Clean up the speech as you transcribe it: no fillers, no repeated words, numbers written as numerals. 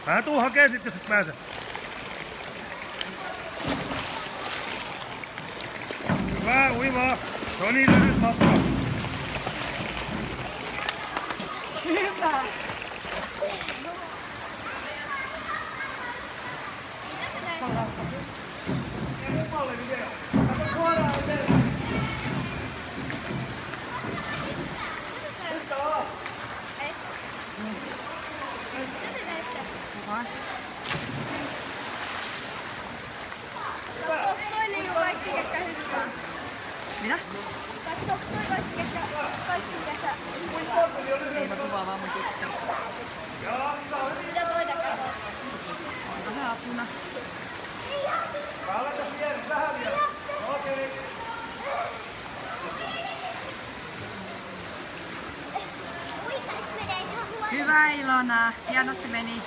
Mä tuun hakee sit, jos et pääse. Hyvä uimaa. Se on niin lyhyt matka. Hyvä. Kattooks toinen jo kaikki, ketkä hyppää? Mitä? Kattooks toi kaikki, ketkä Ei, mä kuvaan vaan mun tyttöä. mitä toita katsoo? Onko se apuna? Hyvä Ilona, hienosti meni.